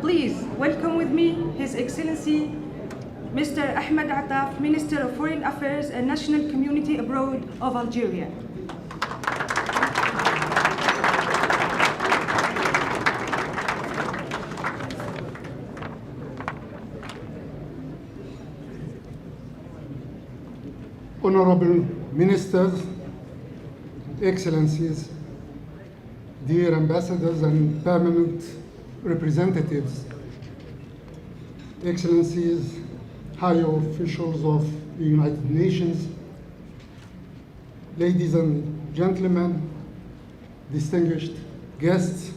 Please welcome with me His Excellency Mr Ahmed Attaf, Minister of Foreign Affairs and National Community Abroad of Algeria. Honorable Ministers, Excellencies, dear ambassadors and permanent representatives, Excellencies, high officials of the United Nations, ladies and gentlemen, distinguished guests,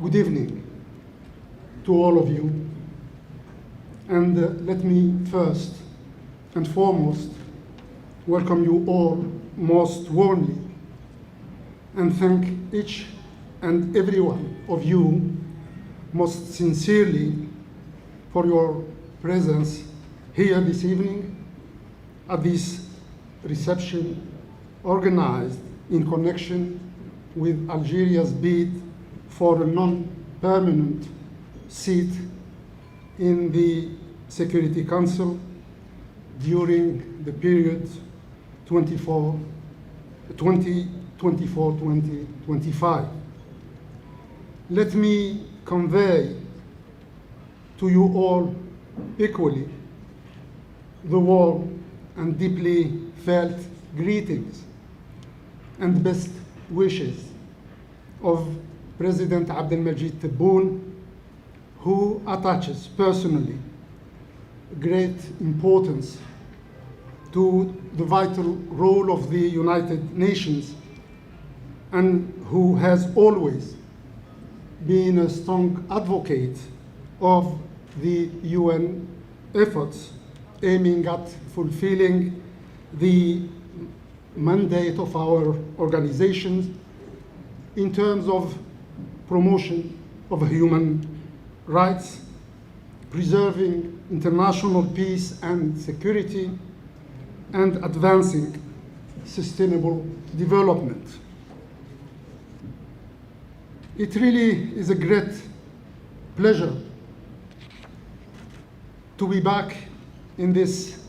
good evening to all of you. And let me first and foremost welcome you all most warmly and thank each and every one of you most sincerely for your presence here this evening at this reception organized in connection with Algeria's bid for a non-permanent seat in the Security Council during the period 2024-2025. Let me convey to you all equally the warm and deeply felt greetings and best wishes of President Abdelmajid Tebboune, who attaches personally great importance to the vital role of the United Nations and who has always been a strong advocate of the UN efforts aiming at fulfilling the mandate of our organizations in terms of promotion of human rights, preserving international peace and security, and advancing sustainable development. It really is a great pleasure to be back in this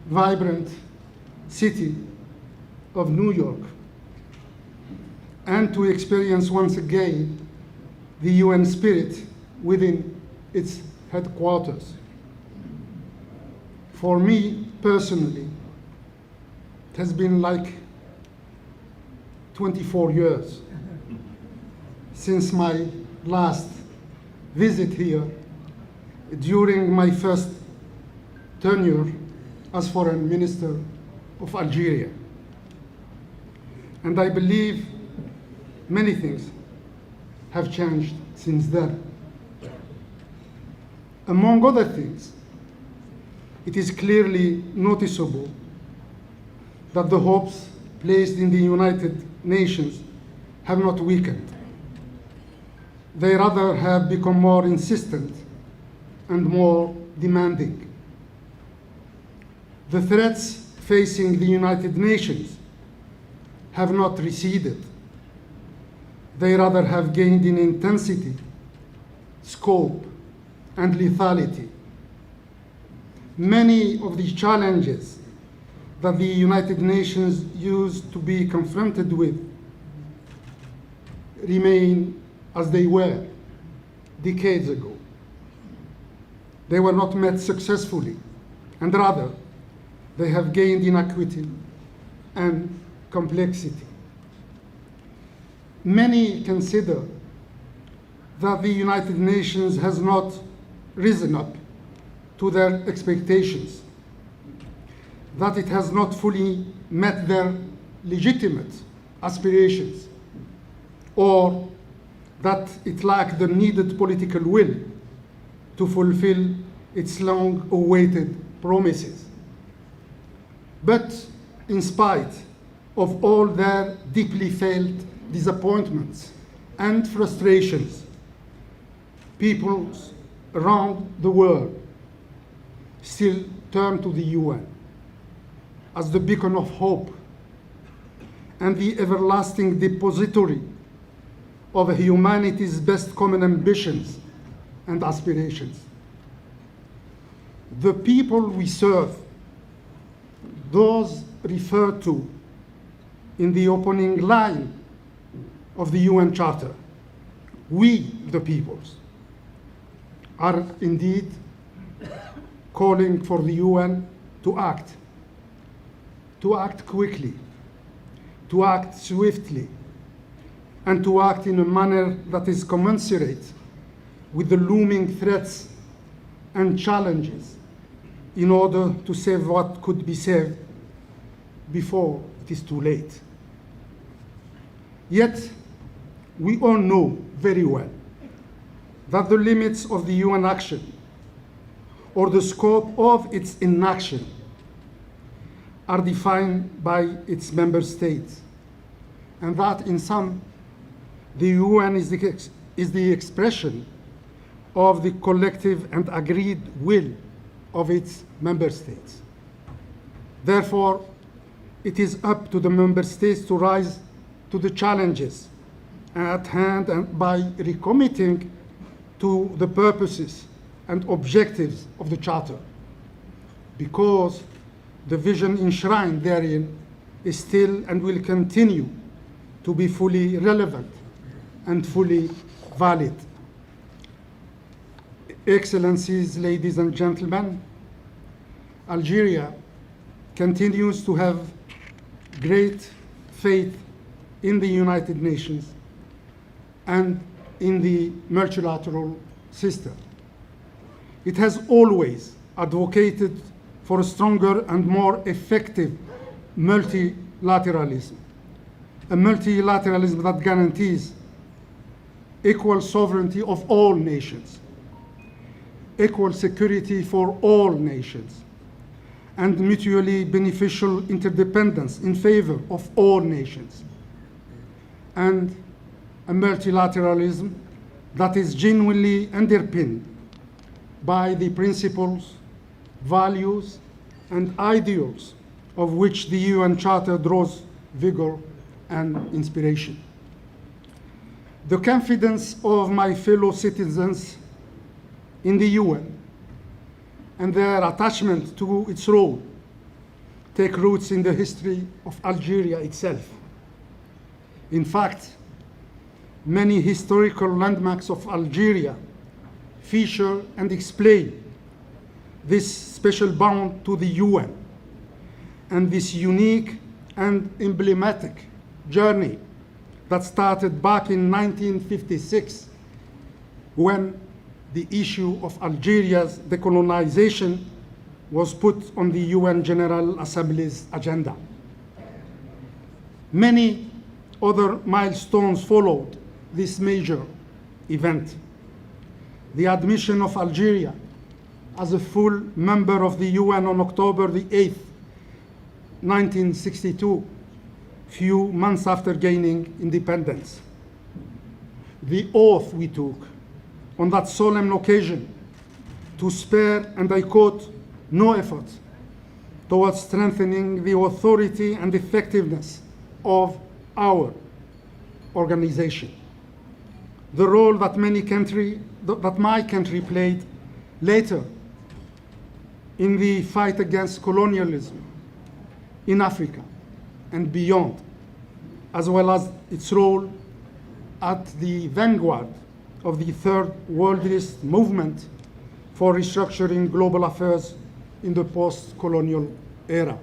vibrant city of New York and to experience once again the UN spirit within its headquarters. For me personally, it has been like 24 years since my last visit here during my first tenure as Foreign Minister of Algeria. And I believe many things have changed since then. Among other things, it is clearly noticeable that the hopes placed in the United Nations have not weakened. They rather have become more insistent and more demanding. The threats facing the United Nations have not receded. They rather have gained in intensity, scope, and lethality. Many of the challenges that the United Nations used to be confronted with remain as they were decades ago. They were not met successfully, and rather, they have gained in acuity and complexity. Many consider that the United Nations has not risen up to their expectations, that it has not fully met their legitimate aspirations, or that it lacked the needed political will to fulfill its long-awaited promises. But in spite of all their deeply felt disappointments and frustrations, peoples around the world still turn to the UN as the beacon of hope and the everlasting depository of humanity's best common ambitions and aspirations. The people we serve, those referred to in the opening line of the UN Charter, we, the peoples, are indeed calling for the UN to act quickly, to act swiftly, and to act in a manner that is commensurate with the looming threats and challenges in order to save what could be saved before it is too late. Yet, we all know very well that the limits of the UN action or the scope of its inaction are defined by its member states, and that in some, the UN is the expression of the collective and agreed will of its member states. Therefore, it is up to the member states to rise to the challenges at hand and by recommitting to the purposes and objectives of the Charter, because the vision enshrined therein is still and will continue to be fully relevant and fully valid. Excellencies, ladies and gentlemen, Algeria continues to have great faith in the United Nations and in the multilateral system. It has always advocated for a stronger and more effective multilateralism, a multilateralism that guarantees equal sovereignty of all nations, equal security for all nations, and mutually beneficial interdependence in favor of all nations, and a multilateralism that is genuinely underpinned by the principles, values, and ideals of which the UN Charter draws vigor and inspiration. The confidence of my fellow citizens in the UN and their attachment to its role take roots in the history of Algeria itself. In fact, many historical landmarks of Algeria feature and explain this special bond to the UN and this unique and emblematic journey that started back in 1956 when the issue of Algeria's decolonization was put on the UN General Assembly's agenda. Many other milestones followed this major event. The admission of Algeria as a full member of the UN on October the 8th, 1962, few months after gaining independence. The oath we took on that solemn occasion to spare, and I quote, no effort towards strengthening the authority and effectiveness of our organization. The role that my country played later in the fight against colonialism in Africa and beyond, as well as its role at the vanguard of the Third Worldist movement for restructuring global affairs in the post-colonial era.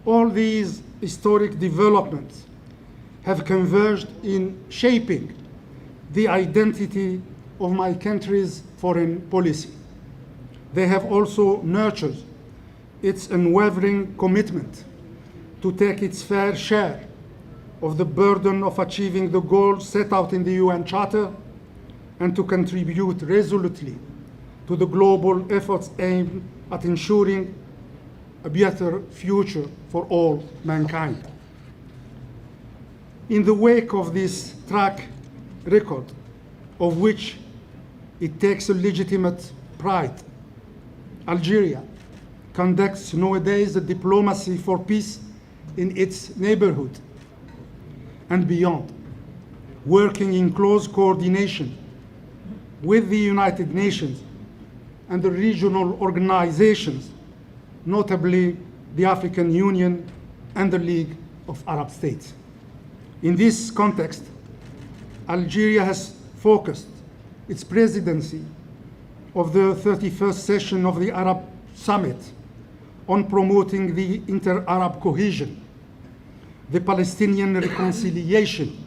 All these historic developments have converged in shaping the identity of my country's foreign policy. They have also nurtured its unwavering commitment to take its fair share of the burden of achieving the goals set out in the UN Charter and to contribute resolutely to the global efforts aimed at ensuring a better future for all mankind. In the wake of this track record, of which it takes a legitimate pride, Algeria conducts nowadays a diplomacy for peace in its neighborhood and beyond, working in close coordination with the United Nations and the regional organizations, notably the African Union and the League of Arab States. In this context, Algeria has focused its presidency of the 31st session of the Arab Summit on promoting the inter-Arab cohesion, the Palestinian reconciliation,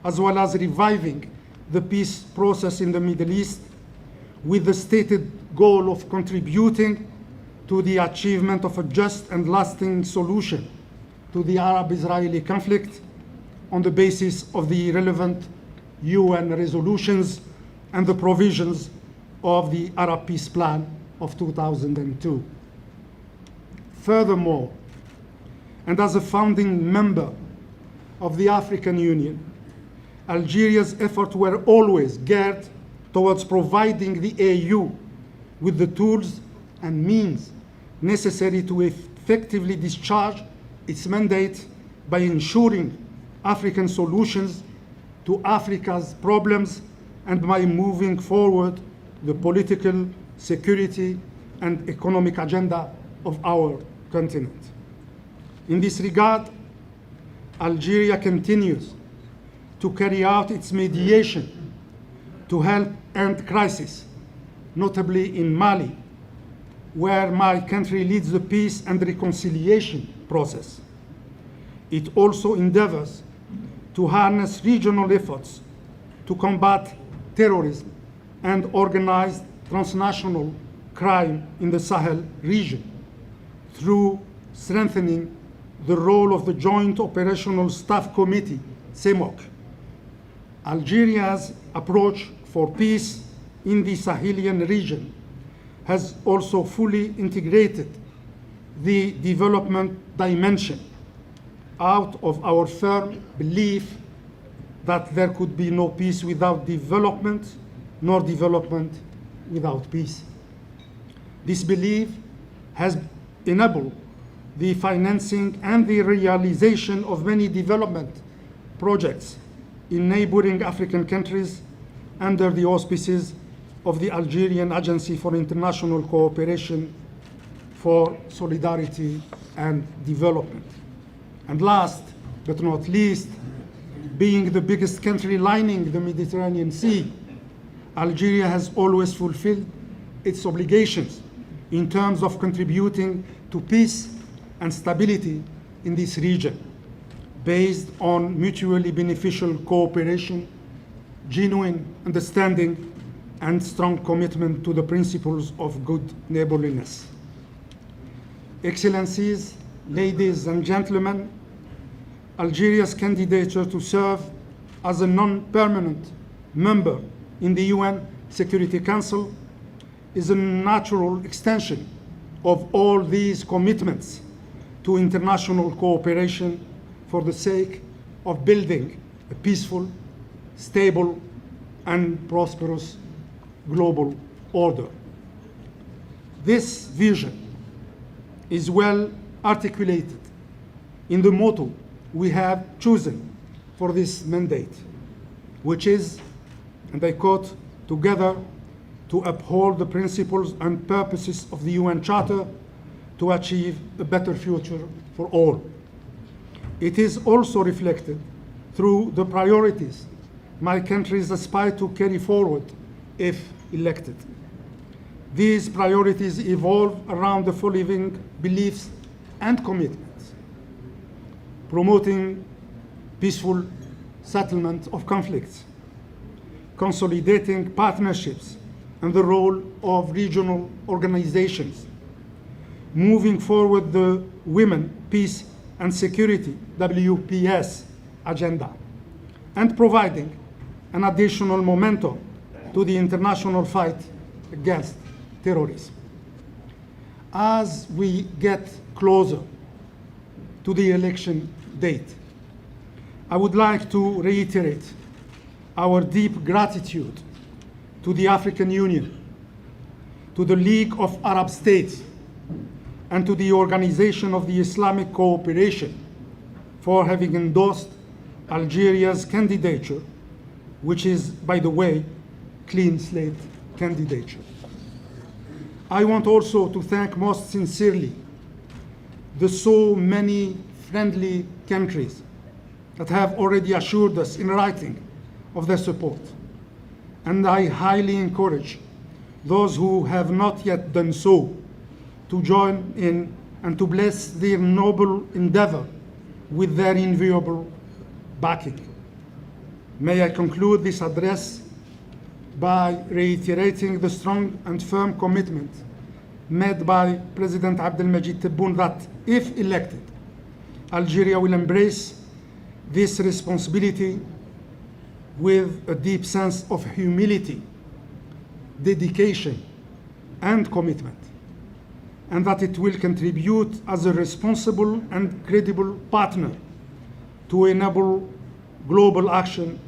as well as reviving the peace process in the Middle East, with the stated goal of contributing to the achievement of a just and lasting solution to the Arab-Israeli conflict on the basis of the relevant UN resolutions and the provisions of the Arab Peace Plan of 2002. Furthermore, and as a founding member of the African Union, Algeria's efforts were always geared towards providing the AU with the tools and means necessary to effectively discharge its mandate by ensuring African solutions to Africa's problems and by moving forward the political, security, and economic agenda of our continent. In this regard, Algeria continues to carry out its mediation to help end crisis, notably in Mali, where my country leads the peace and reconciliation process. It also endeavors to harness regional efforts to combat terrorism and organized transnational crime in the Sahel region through strengthening the role of the Joint Operational Staff Committee, CEMOC. Algeria's approach for peace in the Sahelian region has also fully integrated the development dimension out of our firm belief that there could be no peace without development, nor development without peace. This belief has enabled the financing and the realization of many development projects in neighboring African countries under the auspices of the Algerian Agency for International Cooperation for Solidarity and Development. And last but not least, being the biggest country lining the Mediterranean Sea, Algeria has always fulfilled its obligations in terms of contributing to peace and stability in this region, based on mutually beneficial cooperation, genuine understanding, and strong commitment to the principles of good neighborliness. Excellencies, ladies and gentlemen, Algeria's candidature to serve as a non-permanent member in the UN Security Council is a natural extension of all these commitments to international cooperation for the sake of building a peaceful, stable, and prosperous global order. This vision is well articulated in the motto we have chosen for this mandate, which is, and I quote, "Together to uphold the principles and purposes of the UN Charter to achieve a better future for all." It is also reflected through the priorities my countries aspire to carry forward if elected. These priorities evolve around the following beliefs and commitments: promoting peaceful settlement of conflicts, consolidating partnerships and the role of regional organizations, moving forward the Women, Peace and Security, WPS, agenda, and providing an additional momentum to the international fight against terrorism. As we get closer to the election date, I would like to reiterate our deep gratitude to the African Union, to the League of Arab States, and to the Organization of the Islamic Cooperation for having endorsed Algeria's candidature, which is, by the way, clean slate candidature. I want also to thank most sincerely the so many friendly countries that have already assured us in writing of their support. And I highly encourage those who have not yet done so to join in and to bless their noble endeavor with their inviolable backing. May I conclude this address by reiterating the strong and firm commitment made by President Abdelmajid Tebboune that, if elected, Algeria will embrace this responsibility with a deep sense of humility, dedication, and commitment, and that it will contribute as a responsible and credible partner to enable global action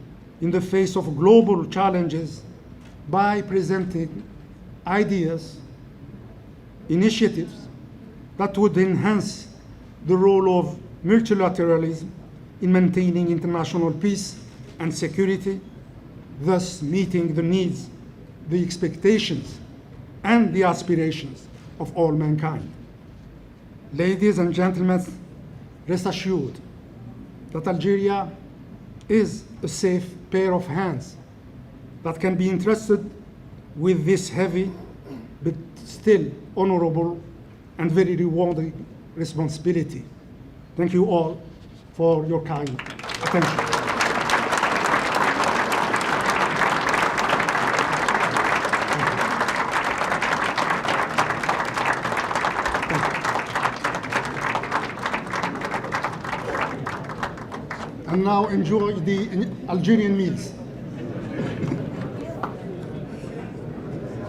in the face of global challenges by presenting ideas, initiatives that would enhance the role of multilateralism in maintaining international peace and security, thus meeting the needs, the expectations, and the aspirations of all mankind. Ladies and gentlemen, rest assured that Algeria is a safe pair of hands that can be entrusted with this heavy but still honorable and very rewarding responsibility. Thank you all for your kind attention. And now enjoy the Algerian meals.